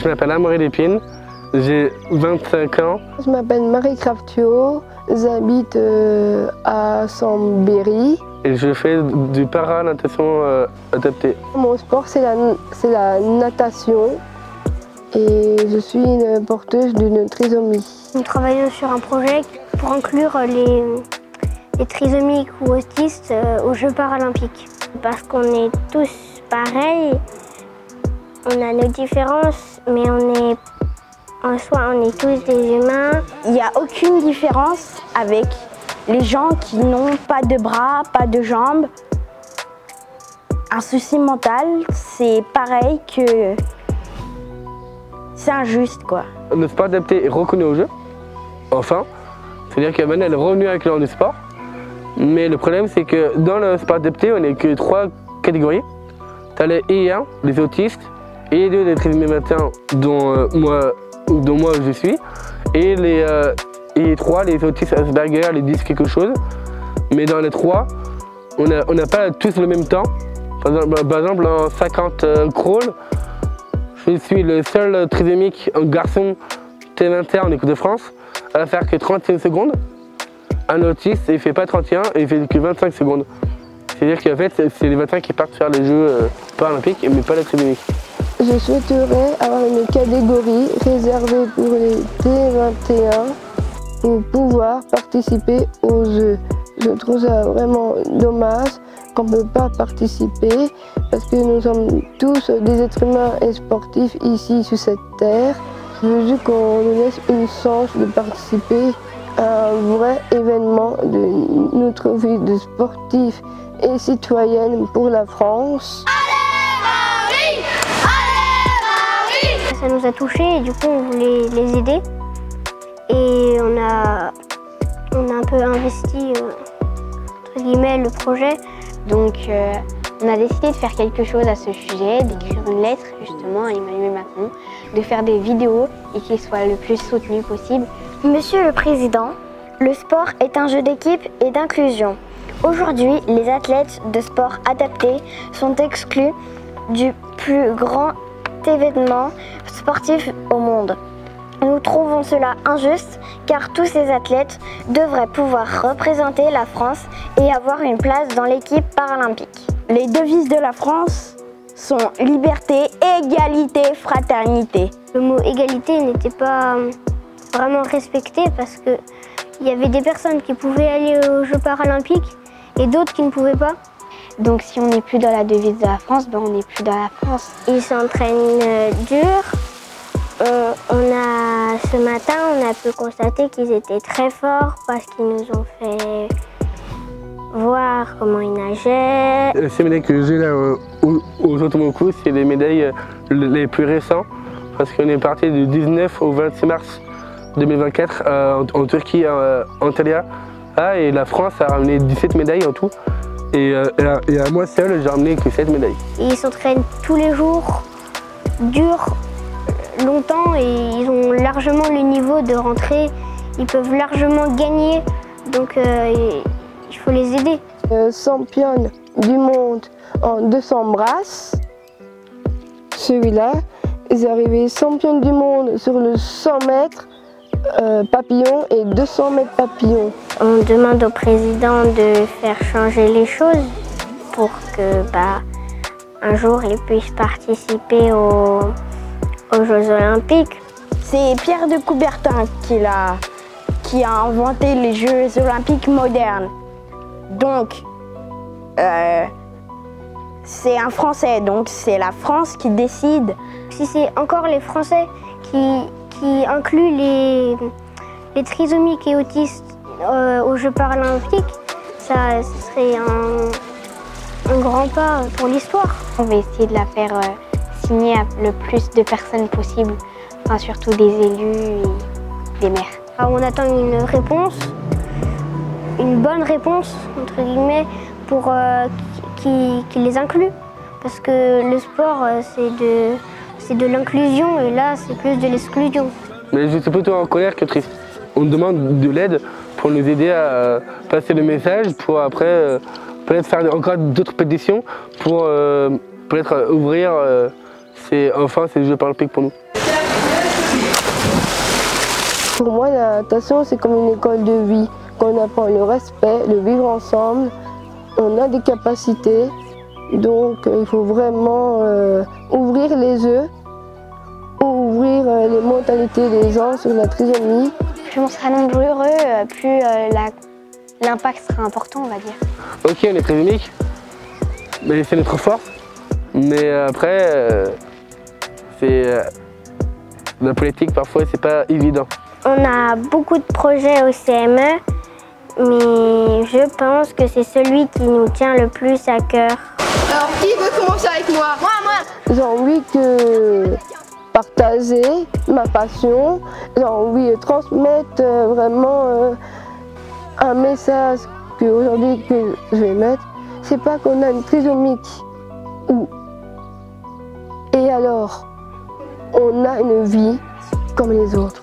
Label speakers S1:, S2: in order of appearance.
S1: Je m'appelle Amaury Lépine, j'ai 25 ans.
S2: Je m'appelle Marie Craftio, j'habite à Sambéry.
S1: Et je fais du para-natation adapté.
S2: Mon sport c'est la natation et je suis une porteuse d'une trisomie.
S3: Nous travaillons sur un projet pour inclure les trisomiques ou autistes aux Jeux paralympiques. Parce qu'on est tous pareils, on a nos différences, mais en soi on est tous des humains.
S4: Il n'y a aucune différence avec les gens qui n'ont pas de bras, pas de jambes. Un souci mental, c'est pareil que... c'est injuste, quoi.
S1: Le sport adapté est reconnu au jeu, enfin. C'est-à-dire que maintenant elle est revenue avec le handisport. Mais le problème c'est que dans le sport adapté, on n'est que 3 catégories. Tu as les I1, les autistes, et les trisomiques matins dont moi je suis, et les 3, les autistes Asperger, les 10 quelque chose. Mais dans les 3, on n'a pas tous le même temps. Par exemple en 50 crawl, je suis le seul trisomique garçon T21 en équipe de France à faire que 31 secondes. Un autiste, il fait pas 31 et il fait que 25 secondes. C'est-à-dire qu'en fait, c'est les 25 qui partent faire les Jeux paralympiques, mais pas les trisomiques.
S2: Je souhaiterais avoir une catégorie réservée pour les T21 pour pouvoir participer aux Jeux. Je trouve ça vraiment dommage qu'on ne peut pas participer parce que nous sommes tous des êtres humains et sportifs ici sur cette terre. Je veux juste qu'on nous laisse une chance de participer à un vrai événement de notre vie de sportif et citoyenne pour la France.
S3: Ça nous a touchés et du coup on voulait les aider. Et on a un peu investi entre guillemets le projet.
S4: Donc on a décidé de faire quelque chose à ce sujet, d'écrire une lettre justement à Emmanuel Macron, de faire des vidéos et qu'il soit le plus soutenu possible.
S5: Monsieur le Président, le sport est un jeu d'équipe et d'inclusion. Aujourd'hui, les athlètes de sport adapté sont exclus du plus grand événement sportif au monde. Nous trouvons cela injuste car tous ces athlètes devraient pouvoir représenter la France et avoir une place dans l'équipe paralympique.
S4: Les devises de la France sont liberté, égalité, fraternité.
S3: Le mot égalité n'était pas vraiment respecté parce qu'il y avait des personnes qui pouvaient aller aux Jeux paralympiques et d'autres qui ne pouvaient pas.
S4: Donc si on n'est plus dans la devise de la France, ben on n'est plus dans la France.
S3: Ils s'entraînent dur. Ce matin, on a pu constater qu'ils étaient très forts parce qu'ils nous ont fait voir comment ils nageaient.
S1: Ces médailles que j'ai là aux Automoco, c'est les médailles les plus récentes parce qu'on est parti du 19 au 26 mars 2024 en Turquie, à Antalya. Et la France a ramené 17 médailles en tout. Et à moi seul, j'ai ramené que 7 médailles.
S3: Ils s'entraînent tous les jours, dur, longtemps, et ils ont largement le niveau de rentrer. Ils peuvent largement gagner, donc il faut les aider.
S2: Championne du monde en 200 brasses, celui-là. Ils arrivaient championne du monde sur le 100 mètres papillon et 200 mètres papillon.
S3: On demande au président de faire changer les choses pour que un jour il puisse participer aux Jeux olympiques.
S4: C'est Pierre de Coubertin qui a inventé les Jeux olympiques modernes. Donc c'est un Français, donc c'est la France qui décide.
S3: Si c'est encore les Français qui incluent les trisomiques et autistes aux Jeux paralympiques, ça serait un grand pas pour l'histoire.
S4: On va essayer de la faire signer à le plus de personnes possible, enfin surtout des élus et des maires.
S3: On attend une réponse, une bonne réponse entre guillemets, pour qui les inclut, parce que le sport c'est de l'inclusion et là c'est plus de l'exclusion.
S1: Mais je suis plutôt en colère que triste. On demande de l'aide pour nous aider à passer le message, pour après peut-être faire encore d'autres pétitions pour peut-être ouvrir c'est les Jeux paralympiques pour nous.
S2: Pour moi, la natation, c'est comme une école de vie. Quand on apprend le respect, le vivre ensemble, on a des capacités. Donc, il faut vraiment ouvrir les yeux, ouvrir les mentalités des gens sur la trisomie.
S5: Plus on sera nombreux, plus l'impact sera important, on va dire.
S1: Ok, on est trisomique, mais c'est notre force. Mais après, la politique, parfois, c'est pas évident.
S3: On a beaucoup de projets au CME, mais je pense que c'est celui qui nous tient le plus à cœur.
S2: Alors, qui veut commencer avec moi? Moi. J'ai envie de partager ma passion, j'ai envie de transmettre vraiment un message qu'aujourd'hui que je vais mettre. C'est pas qu'on a une trisomique et alors on a une vie comme les autres.